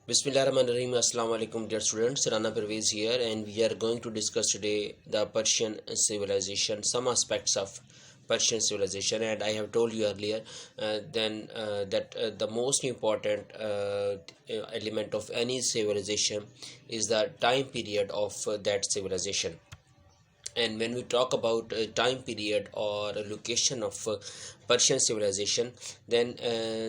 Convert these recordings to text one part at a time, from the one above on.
Bismillahirrahmanirrahim. Assalamu alaikum, dear students. Rana Pervez here, and we are going to discuss today the Persian civilization, some aspects of Persian civilization. And I have told you earlier that the most important element of any civilization is the time period of that civilization. And when we talk about time period or location of Persian civilization, then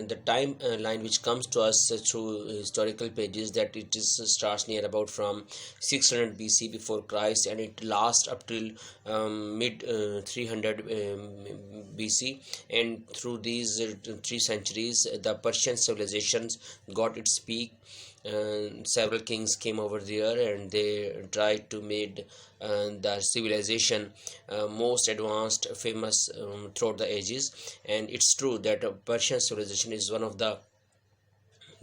the time line which comes to us through historical pages, that it is starts near about from 600 BC before Christ, and it lasts up till mid 300 BC. And through these 3 centuries, the Persian civilizations got its peak. Several kings came over there, and they tried to make the civilization most advanced, famous throughout the ages. And it's true that Persian civilization is one of the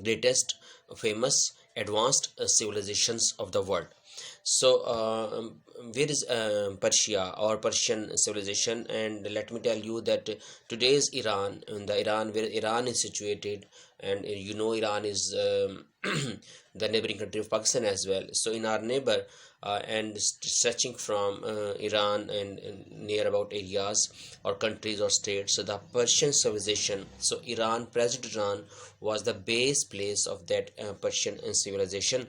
greatest, famous, advanced civilizations of the world. So where is Persia or Persian civilization? And let me tell you that today's Iran, the Iran where Iran is situated, and you know Iran is the neighboring country of Pakistan as well. So in our neighbor and stretching from Iran and near about areas or countries or states, so the Persian civilization, so Iran, present Iran, was the base place of that Persian civilization.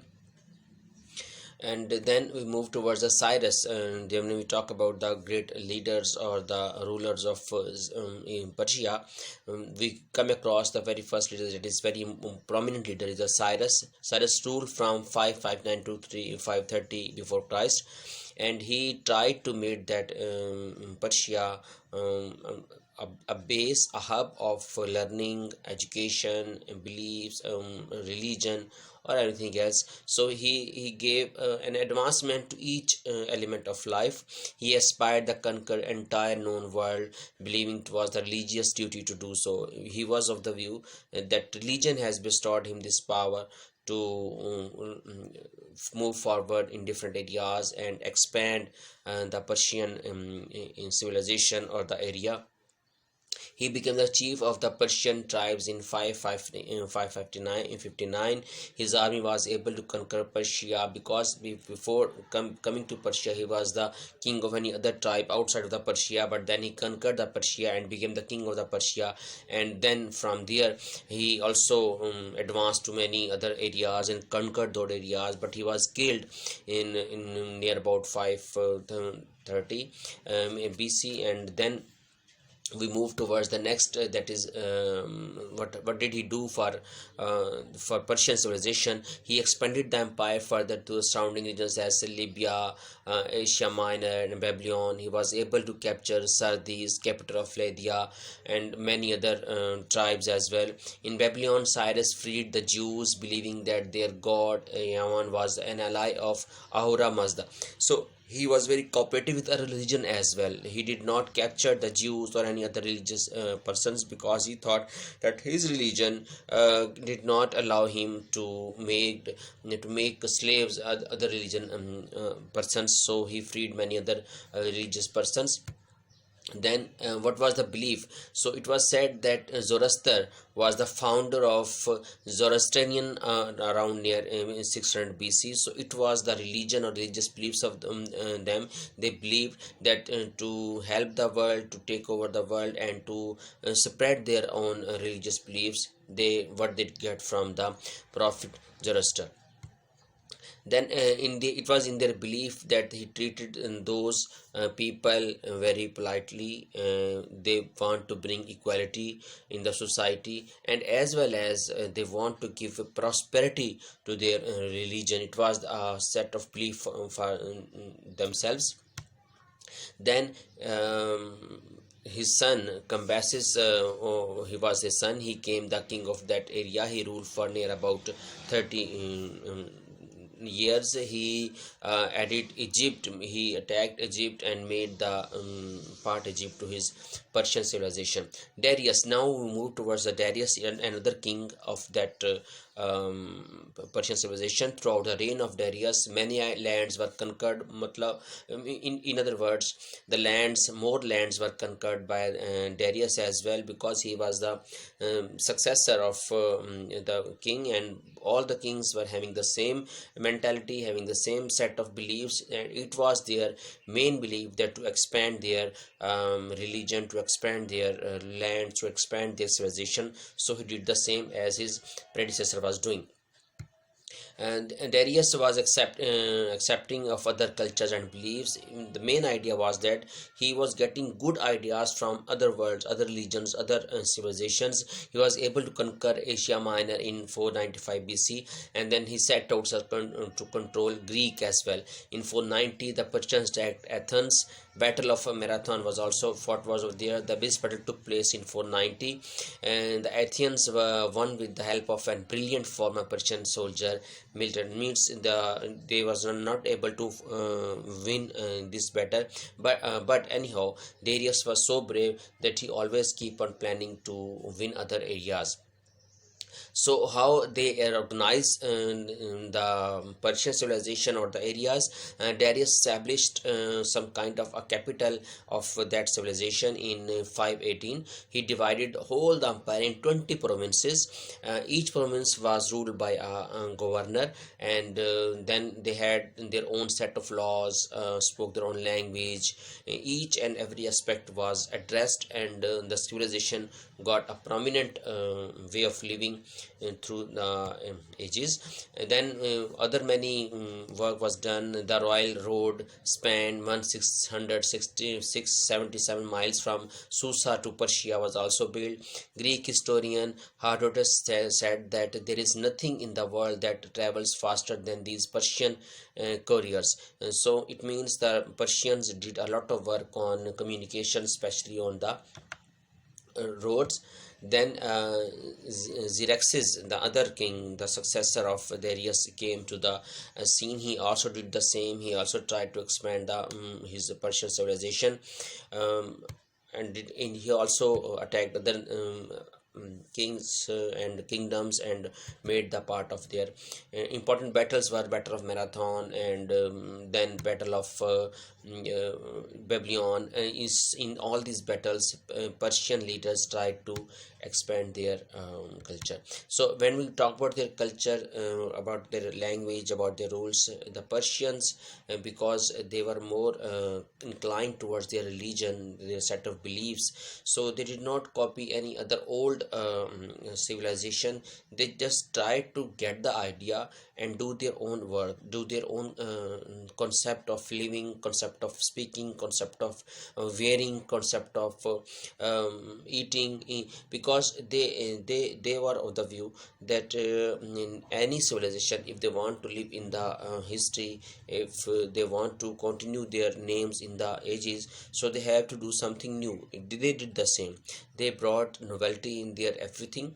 And then we move towards the Cyrus, and then when we talk about the great leaders or the rulers of in Persia, we come across the very first leader, that is very prominent leader, is the Cyrus. Cyrus ruled from 559 to 530 before Christ, and he tried to make that Persia a base, a hub of learning, education, beliefs, religion, or anything else. So he gave an advancement to each element of life. He aspired to conquer entire known world, believing it was the religious duty to do so. He was of the view that religion has bestowed him this power to move forward in different areas and expand the Persian in civilization or the area. He became the chief of the Persian tribes in 559. His army was able to conquer Persia because before coming to Persia, he was the king of any other tribe outside of the Persia. But then he conquered the Persia and became the king of the Persia. And then from there, he also advanced to many other areas and conquered those areas. But he was killed in near about 530 BC, and then we move towards the next that is what did he do for Persian civilization. He expanded the empire further to the surrounding regions as Libya, Asia Minor, and Babylon. He was able to capture Sardis, capital of Lydia, and many other tribes as well. In Babylon, Cyrus freed the Jews, believing that their god Yaman was an ally of Ahura Mazda. So he was very cooperative with a religion as well. He did not capture the Jews or any other religious persons, because he thought that his religion did not allow him to make slaves other religion persons. So he freed many other religious persons. Then what was the belief? So it was said that Zoroaster was the founder of Zoroastrian around near 600 BC. So it was the religion or religious beliefs of them. They believed that to help the world, to take over the world, and to spread their own religious beliefs, what they get from the prophet Zoroaster. Then it was in their belief that he treated those people very politely. They want to bring equality in the society, and as well as they want to give prosperity to their religion. It was a set of belief for themselves. Then his son Cambyses, he was his son, he came the king of that area. He ruled for near about 30 years he added Egypt. He attacked Egypt and made the part Egypt to his Persian civilization. Darius. Now we move towards the Darius, another king of that Persian civilization. Throughout the reign of Darius, many lands were conquered. Matlab, in other words, more lands were conquered by Darius as well, because he was the successor of the king, and all the kings were having the same mentality, having the same set of beliefs, and it was their main belief that to expand their religion, to expand their land, to expand their civilization. So he did the same as his predecessor was doing. And Darius was accepting of other cultures and beliefs. The main idea was that he was getting good ideas from other worlds, other religions, other civilizations. He was able to conquer Asia Minor in 495 BC, and then he set out to control Greek as well. In 490, the Persians attacked Athens. Battle of Marathon was also fought was over there. The biggest battle took place in 490, and the Athenians were won with the help of a brilliant former Persian soldier. Milton means they was not able to win this battle, but anyhow, Darius was so brave that he always keep on planning to win other areas. So how they organize the Persian civilization or the areas, Darius established some kind of a capital of that civilization in 518. He divided whole the empire in 20 provinces. Each province was ruled by a governor, and then they had their own set of laws, spoke their own language. Each and every aspect was addressed, and the civilization got a prominent way of living through the ages. And then other many work was done. The royal road spanned 1677 miles from Susa to Persia was also built. Greek historian Herodotus said that there is nothing in the world that travels faster than these Persian couriers. So it means the Persians did a lot of work on communication, especially on the roads. Then Xerxes, the other king, the successor of Darius, came to the scene. He also did the same. He also tried to expand his Persian civilization, and he also attacked other kings and kingdoms and made the part of their important battles were Battle of Marathon, and then Battle of Babylon. Is in all these battles Persian leaders tried to expand their culture. So when we talk about their culture, about their language, about their rules, the Persians, because they were more inclined towards their religion, their set of beliefs, so they did not copy any other old civilization. They just tried to get the idea and do their own work, do their own concept of living, concept of speaking, concept of wearing, concept of eating, because they were of the view that in any civilization, if they want to live in the history, if they want to continue their names in the ages, so they have to do something new. They did the same. They brought novelty in their everything.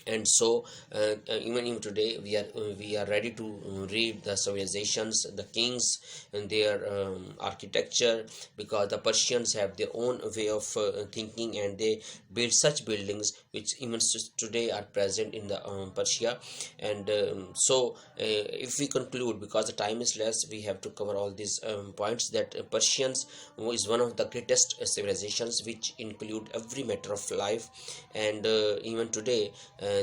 And so even today we are ready to read the civilizations, the kings and their architecture, because the Persians have their own way of thinking, and they build such buildings which even today are present in the Persia. And so if we conclude, because the time is less, we have to cover all these points, that Persians is one of the greatest civilizations which include every matter of life. And even today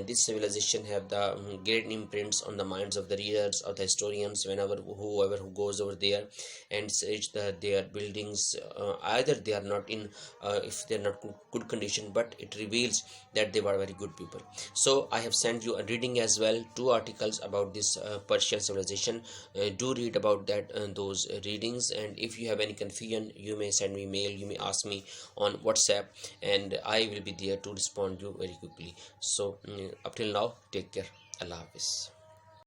this civilization have the great imprints on the minds of the readers, of the historians, whoever who goes over there and search their buildings. Either they are not in if they are not good condition, but it reveals that they were very good people. So I have sent you a reading as well, 2 articles about this Persian civilization. Do read about that, those readings, and if you have any confusion, you may send me mail, you may ask me on WhatsApp, and I will be there to respond you very quickly. So up till now, take care. Allah Hafiz.